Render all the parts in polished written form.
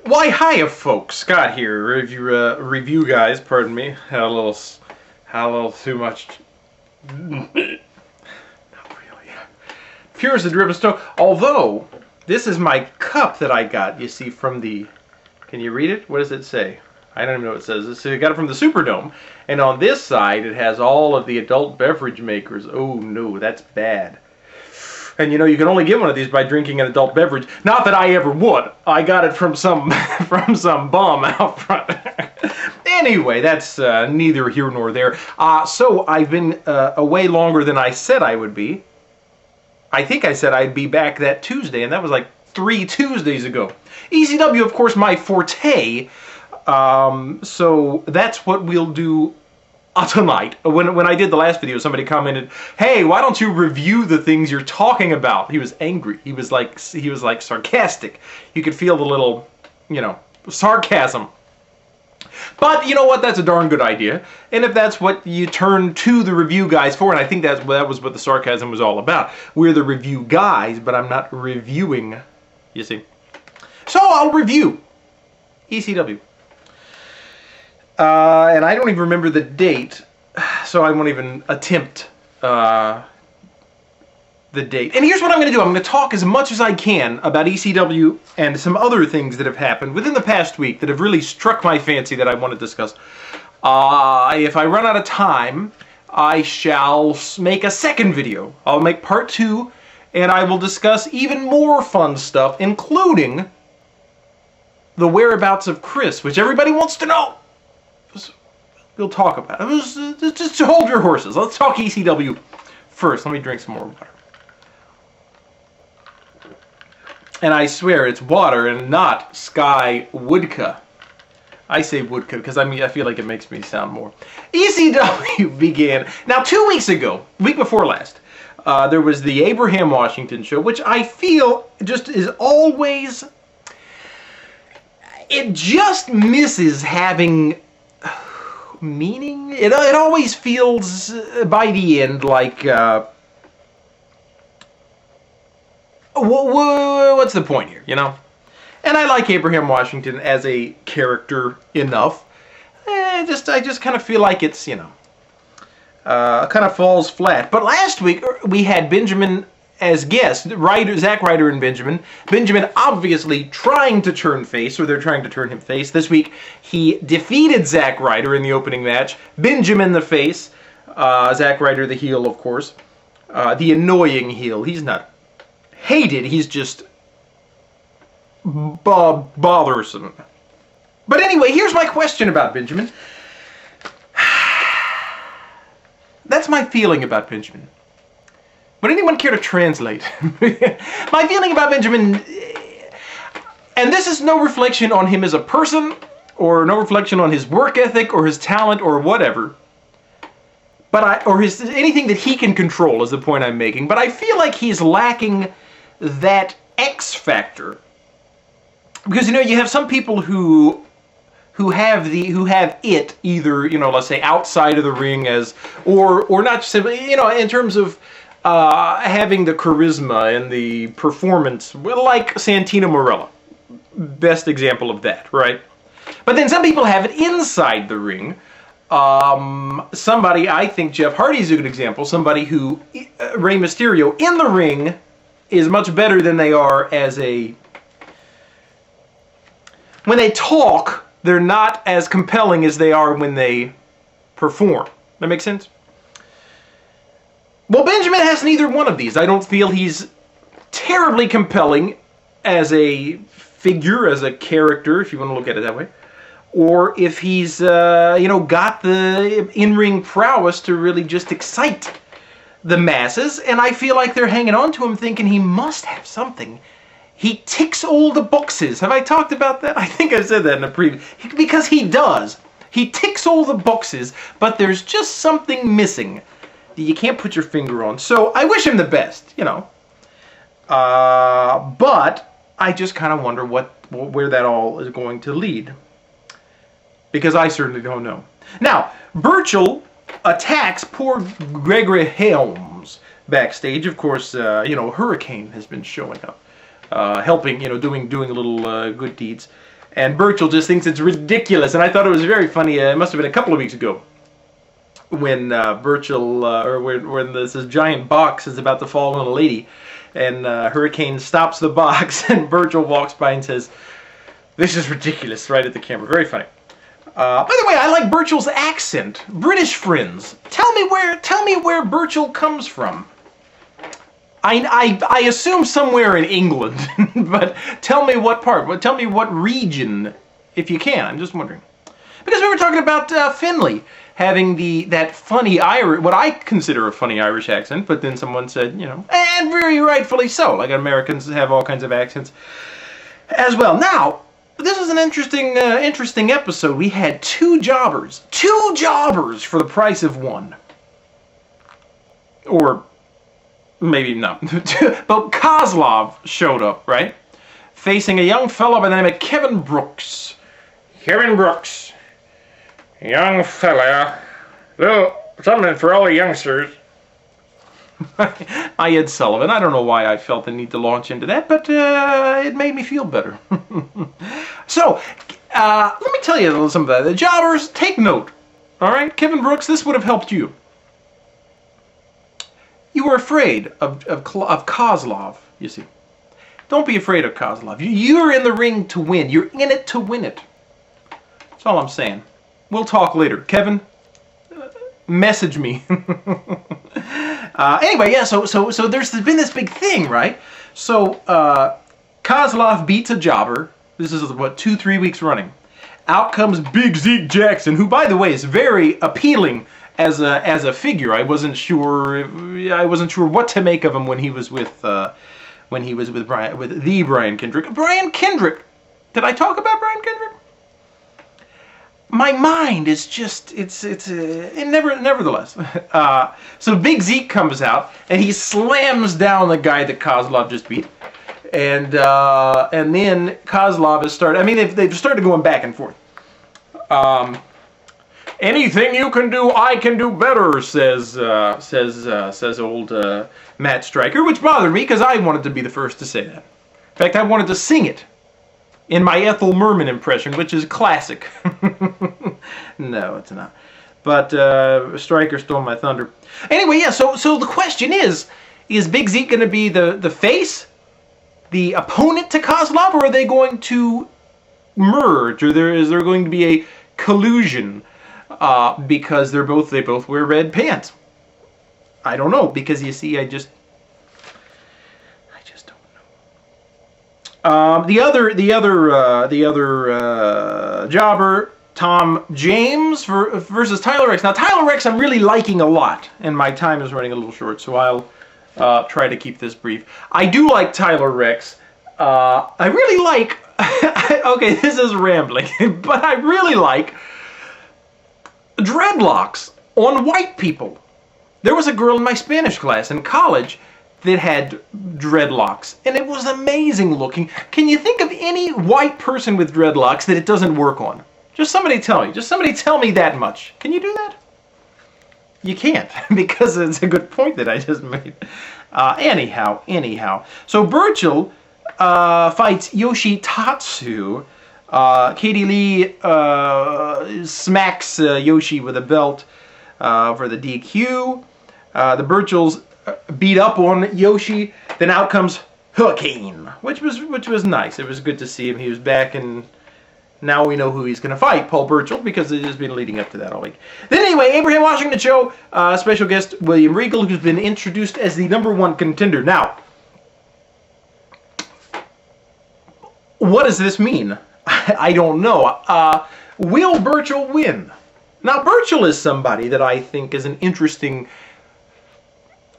Why, hiya, folks. Scott here, review guys. Pardon me. Had a little too much. Not really. Pure as the drip of snow. Although this is my cup that I got. You see from the. Can you read it? What does it say? I don't even know what it says. I got it from the Superdome, and on this side it has all of the adult beverage makers. Oh no, that's bad. And you know, you can only get one of these by drinking an adult beverage. Not that I ever would. I got it from some bum out front. Anyway, that's neither here nor there. So I've been away longer than I said I would be. I think I said I'd be back that Tuesday, and that was like 3 Tuesdays ago. ECW, of course, my forte. So that's what we'll do tonight. When I did the last video, somebody commented, "Hey, why don't you review the things you're talking about?" He was angry. He was like sarcastic. You could feel the little, sarcasm. But you know what? That's a darn good idea. And if that's what you turn to the review guys for, and I think that was what the sarcasm was all about. We're the review guys, but I'm not reviewing, you see. So I'll review ECW. And I don't even remember the date, so I won't even attempt the date. And here's what I'm going to do. I'm going to talk as much as I can about ECW and some other things that have happened within the past week that have really struck my fancy that I want to discuss. If I run out of time, I shall make a second video. I'll make part 2, and I will discuss even more fun stuff, including the whereabouts of Chris, which everybody wants to know. We'll talk about it. Just hold your horses. Let's talk ECW first. Let me drink some more water. And I swear it's water and not Sky Vodka. I say vodka because I feel like it makes me sound more. ECW began now 2 weeks ago, week before last. There was the Abraham Washington show, which I feel just is always. It just misses having meaning. It always feels by the end like what's the point here, And I like Abraham Washington as a character enough. I just kind of feel like it's kind of falls flat. But last week we had Benjamin as guest, Zack Ryder and Benjamin. Benjamin obviously trying to turn face, or they're trying to turn him face. This week, he defeated Zack Ryder in the opening match. Benjamin the face, Zack Ryder the heel, of course. The annoying heel. He's not hated, he's just bothersome. But anyway, here's my question about Benjamin. That's my feeling about Benjamin. Would anyone care to translate? My feeling about Benjamin, and this is no reflection on him as a person, or no reflection on his work ethic, or his talent, or whatever, but anything that he can control is the point I'm making. But I feel like he's lacking that X factor, because you have some people who have it either let's say outside of the ring or not simply in terms of having the charisma and the performance, like Santino Marella, best example of that, right? But then some people have it inside the ring. Somebody, I think Jeff Hardy's a good example, somebody who, Rey Mysterio, in the ring is much better than they are when they talk, they're not as compelling as they are when they perform. That makes sense? Well, Benjamin has neither one of these. I don't feel he's terribly compelling as a figure, as a character, if you want to look at it that way. Or if he's, got the in-ring prowess to really just excite the masses. And I feel like they're hanging on to him thinking he must have something. He ticks all the boxes. Have I talked about that? I think I said that in a previous. Because he does. He ticks all the boxes, but there's just something missing that you can't put your finger on. So I wish him the best, but I just kind of wonder where that all is going to lead, because I certainly don't know. Now, Burchell attacks poor Gregory Helms backstage. Of course, Hurricane has been showing up, helping, doing little good deeds. And Burchell just thinks it's ridiculous. And I thought it was very funny. It must have been a couple of weeks ago when Burchell, or when this giant box is about to fall on a lady, and Hurricane stops the box, and Burchell walks by and says, "This is ridiculous," right at the camera. Very funny. By the way, I like Burchell's accent. British friends, tell me where Burchell comes from. I assume somewhere in England, but tell me what part. Tell me what region, if you can. I'm just wondering, because we were talking about Finley having that funny Irish, what I consider a funny Irish accent, but then someone said, you know, and very rightfully so. Like, Americans have all kinds of accents as well. Now, this was an interesting episode. We had two jobbers for the price of one, or maybe not. But Kozlov showed up, right? Facing a young fellow by the name of Kevin Brooks. Kevin Brooks. Young fella. Little something for all the youngsters. I Ed Sullivan. I don't know why I felt the need to launch into that, but it made me feel better. So, let me tell you a little something about that. The jobbers, take note. All right? Kevin Brooks, this would have helped you. You were afraid of Kozlov, you see. Don't be afraid of Kozlov. You're in the ring to win. You're in it to win it. That's all I'm saying. We'll talk later. Kevin, message me. Anyway, yeah, so there's been this big thing, right? So, Kozlov beats a jobber. This is, what, 2-3 weeks running. Out comes Big Zeke Jackson, who, by the way, is very appealing as a figure. I wasn't sure what to make of him when he was with Brian Kendrick. Brian Kendrick. Did I talk about Brian Kendrick? My mind is just nevertheless. So Big Zeke comes out and he slams down the guy that Kozlov just beat, and then Kozlov has started. I mean, they've started going back and forth. Anything you can do, I can do better, says old Matt Stryker, which bothered me because I wanted to be the first to say that. In fact, I wanted to sing it in my Ethel Merman impression, which is classic. No, it's not. But Stryker stole my thunder. Anyway, yeah. So the question is Big Zeke going to be the face, the opponent to Kozlov, or are they going to merge, or is there going to be a collusion? Because they both wear red pants. I don't know, because you see, I just don't know. The other jobber, Tom James versus Tyler Rex. Now Tyler Rex, I'm really liking a lot, and my time is running a little short, so I'll try to keep this brief. I do like Tyler Rex. I really like. Okay, this is rambling, but I really like dreadlocks on white people. There was a girl in my Spanish class in college that had dreadlocks, and it was amazing looking. Can you think of any white person with dreadlocks that it doesn't work on? Just somebody tell me. Just somebody tell me that much. Can you do that? You can't, because it's a good point that I just made. Anyhow. So Burchell fights Yoshi Tatsu. Katie Lee smacks Yoshi with a belt for the DQ. The Burchells beat up on Yoshi. Then out comes Hurricane, which was nice. It was good to see him. He was back, and now we know who he's going to fight, Paul Burchell, because it has been leading up to that all week. Then anyway, Abraham Washington Show, special guest William Regal, who's been introduced as the #1 contender. Now, what does this mean? I don't know. Will Burchell win? Now, Burchell is somebody that I think is an interesting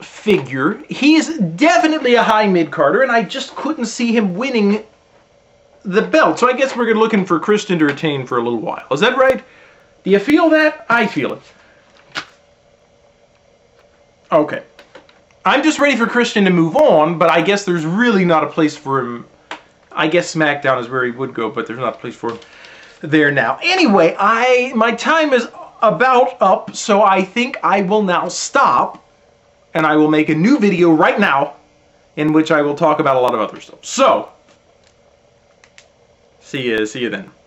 figure. He's definitely a high mid-carder, and I just couldn't see him winning the belt. So I guess we're looking for Christian to retain for a little while. Is that right? Do you feel that? I feel it. Okay. I'm just ready for Christian to move on, but I guess there's really not a place for him. I guess SmackDown is where he would go, but there's not a place for him there now. Anyway, my time is about up, so I think I will now stop, and I will make a new video right now in which I will talk about a lot of other stuff. So, See you then.